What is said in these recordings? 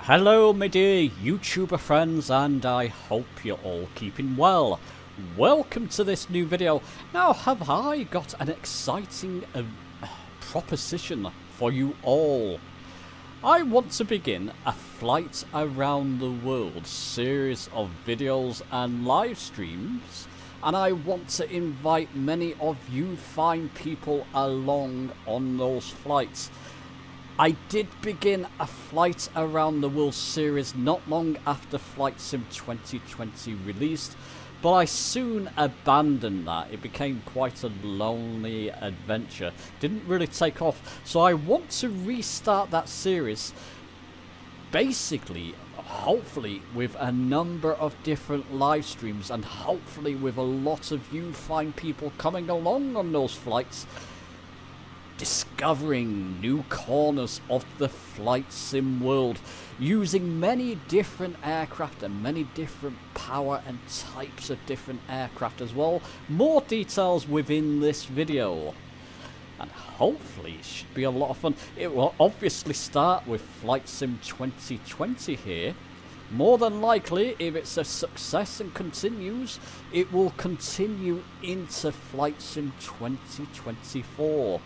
Hello my dear YouTuber friends, and I hope you're all keeping well. Welcome to this new video. Now have I got an exciting proposition for you all. I want to begin a flight around the world series of videos and live streams, and I want to invite many of you fine people along on those flights. I did begin a flight around the world series not long after Flight Sim 2020 released, but I soon abandoned that. It became quite a lonely adventure. Didn't really take off, so I want to restart that series, basically, hopefully with a number of different live streams, and hopefully with a lot of you fine people coming along on those flights, discovering new corners of the flight sim world, using many different aircraft and many different power and types of different aircraft as well. More details within this video, and hopefully it should be a lot of fun. It will obviously start with Flight Sim 2020 here. More than likely, if it's a success and continues, it will continue into Flight Sim 2024.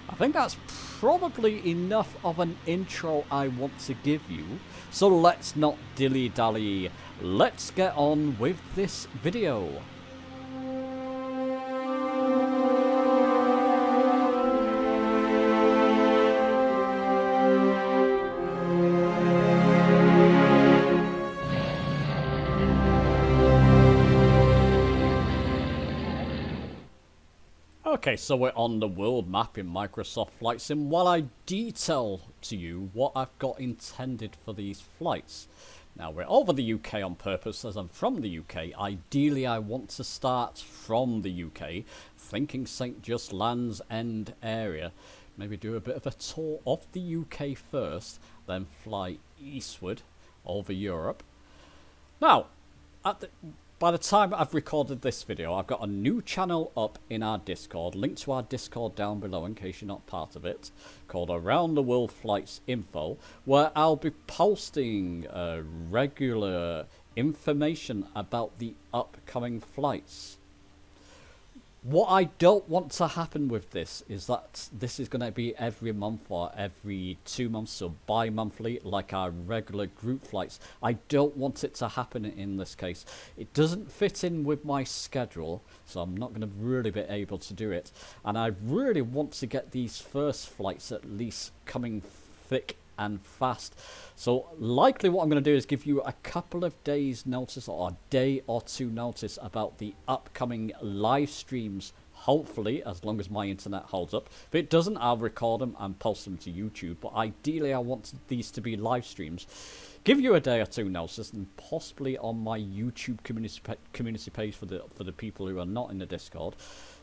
I think that's probably enough of an intro I want to give you, so let's not dilly-dally. Let's get on with this video. Okay, so we're on the world map in Microsoft Flight Sim while I detail to you what I've got intended for these flights. Now, we're over the UK on purpose as I'm from the UK. Ideally, I want to start from the UK, thinking St. Just Land's End area. Maybe do a bit of a tour of the UK first, then fly eastward over Europe. Now, by the time I've recorded this video, I've got a new channel up in our Discord, link to our Discord down below in case you're not part of it, called Around the World Flights Info, where I'll be posting regular information about the upcoming flights. What I don't want to happen with this is that this is going to be every month or every 2 months, so bi-monthly, like our regular group flights. I don't want it to happen in this case. It doesn't fit in with my schedule, so I'm not going to really be able to do it. And I really want to get these first flights at least coming thick and fast. So likely what I'm going to do is give you a couple of days notice, or a day or two notice, about the upcoming live streams, hopefully, as long as my internet holds up. If it doesn't, I'll record them and post them to YouTube, but ideally I want these to be live streams. Give you a day or two notice, and possibly on my YouTube community page for the people who are not in the Discord,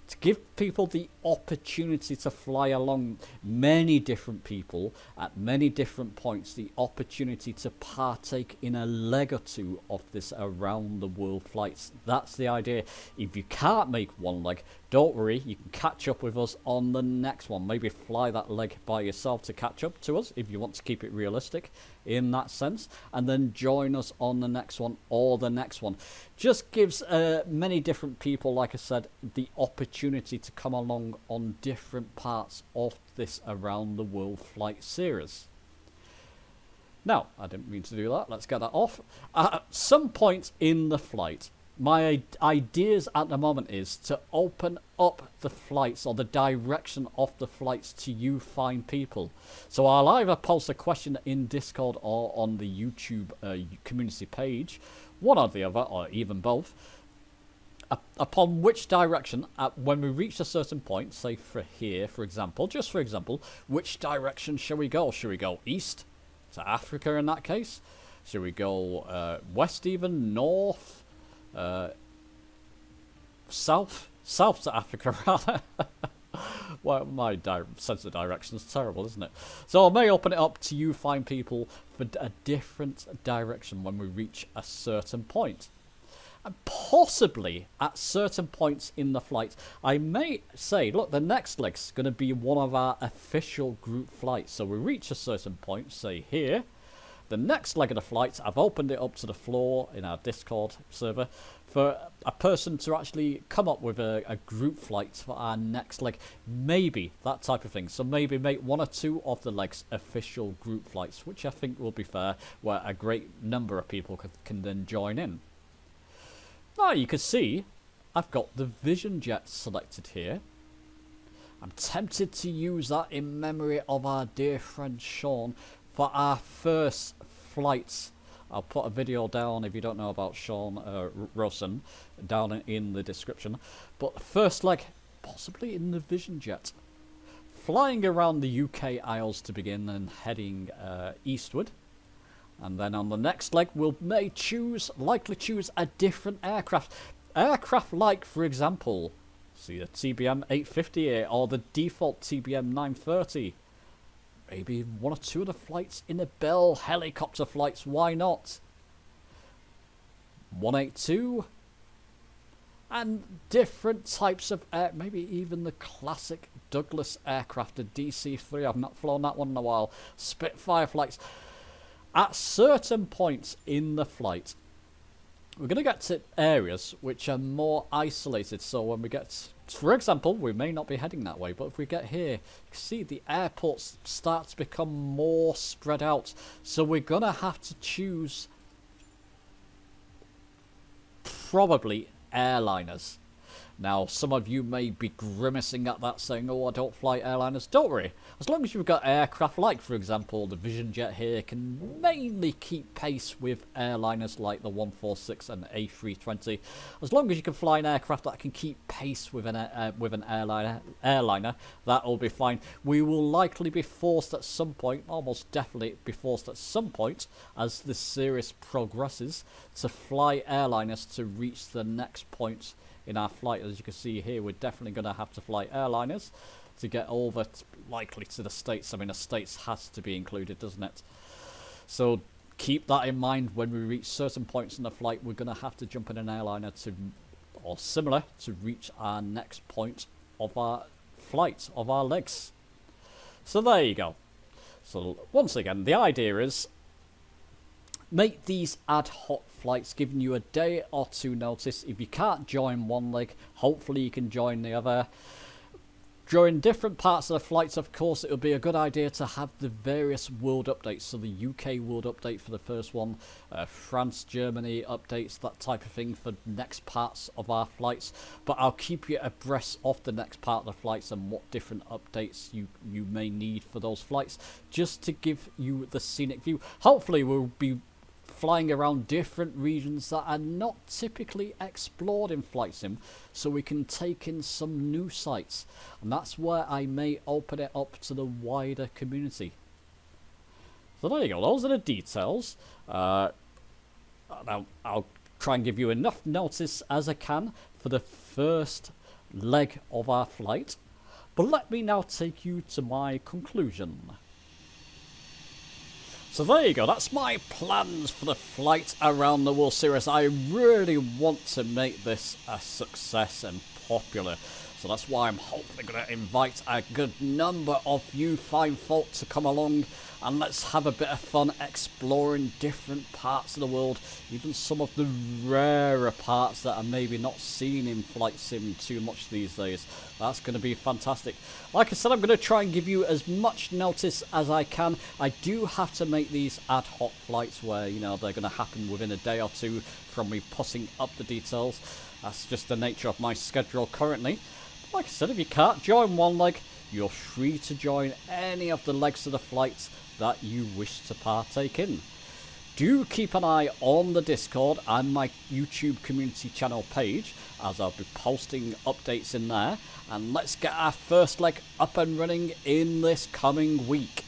to give people the opportunity to fly along, many different people at many different points, the opportunity to partake in a leg or two of this around the world flights. That's the idea. If you can't make one leg, don't worry, you can catch up with us on the next one. Maybe fly that leg by yourself to catch up to us if you want to keep it realistic in that sense, and then join us on the next one or the next one. Just gives many different people, like I said, the opportunity to come along on different parts of this around the world flight series. Now, I didn't mean to do that. Let's get that off. At some point in the flight, my ideas at the moment is to open up the flights, or the direction of the flights, to you fine people. So I'll either post a question in Discord or on the YouTube community page, one or the other, or even both, upon which direction, when we reach a certain point, say for here, for example, just for example, which direction shall we go? Shall we go east to Africa in that case? Shall we go west even, north? South to Africa, rather. Well, my sense of direction is terrible, isn't it? So I may open it up to you fine people for a different direction when we reach a certain point. And possibly at certain points in the flight, I may say, look, the next leg's going to be one of our official group flights. So we reach a certain point, say here, The next leg of the flight, I've opened it up to the floor in our Discord server for a person to actually come up with a group flight for our next leg. Maybe that type of thing. So maybe make 1 or 2 of the legs official group flights, which I think will be fair, where a great number of people can then join in. Now you can see I've got the Vision Jet selected here. I'm tempted to use that in memory of our dear friend Sean for our first flight. I'll put a video down if you don't know about Sean Rosen down in the description. But first leg, possibly in the Vision Jet. Flying around the UK Isles to begin and heading eastward. And then on the next leg, we'll likely choose a different aircraft. Aircraft like, for example, see the TBM 850 here, or the default TBM 930. Maybe 1 or 2 of the flights in the Bell helicopter flights, why not? 182. And different types of maybe even the classic Douglas aircraft, the DC-3. I've not flown that one in a while. Spitfire flights. At certain points in the flight, we're going to get to areas which are more isolated. So when we get, for example, we may not be heading that way, but if we get here, you can see the airports start to become more spread out. So we're going to have to choose probably airliners. Now, some of you may be grimacing at that, saying, oh, I don't fly airliners. Don't worry. As long as you've got aircraft like, for example, the Vision Jet here can mainly keep pace with airliners like the 146 and A320. As long as you can fly an aircraft that can keep pace with an airliner, that'll be fine. We will likely be forced at some point, almost definitely be forced at some point, as this series progresses, to fly airliners to reach the next point in our flight. As you can see here, we're definitely going to have to fly airliners to get over likely to the States. I mean, the States has to be included, doesn't it? So keep that in mind. When we reach certain points in the flight, we're going to have to jump in an airliner to, or similar, to reach our next point of our flight, of our legs. So there you go. So once again, the idea is make these ad hoc flights, giving you a day or 2 notice. If you can't join one leg, hopefully you can join the other. During different parts of the flights, of course, it would be a good idea to have the various world updates. So the UK world update for the first one, France, Germany updates, that type of thing for next parts of our flights. But I'll keep you abreast of the next part of the flights and what different updates you may need for those flights, just to give you the scenic view. Hopefully we'll be flying around different regions that are not typically explored in Flight Sim, so we can take in some new sites, and that's where I may open it up to the wider community. So there you go, those are the details. Now I'll try and give you enough notice as I can for the first leg of our flight, but let me now take you to my conclusion. So there you go, that's my plans for the Flight Around the World series. I really want to make this a success and popular. So that's why I'm hopefully going to invite a good number of you fine folk to come along, and let's have a bit of fun exploring different parts of the world, even some of the rarer parts that are maybe not seen in Flight Sim too much these days. That's going to be fantastic. Like I said, I'm going to try and give you as much notice as I can. I do have to make these ad hoc flights where, you know, they're going to happen within a day or 2 from me putting up the details. That's just the nature of my schedule currently. Like I said, if you can't join one leg, you're free to join any of the legs of the flight that you wish to partake in. Do keep an eye on the Discord and my YouTube community channel page, as I'll be posting updates in there, and let's get our first leg up and running in this coming week.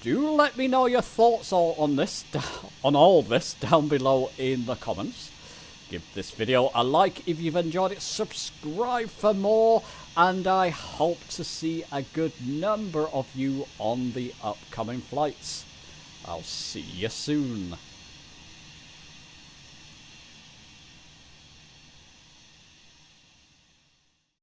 Do let me know your thoughts on this, on all this down below in the comments. Give this video a like if you've enjoyed it, subscribe for more, and I hope to see a good number of you on the upcoming flights. I'll see you soon.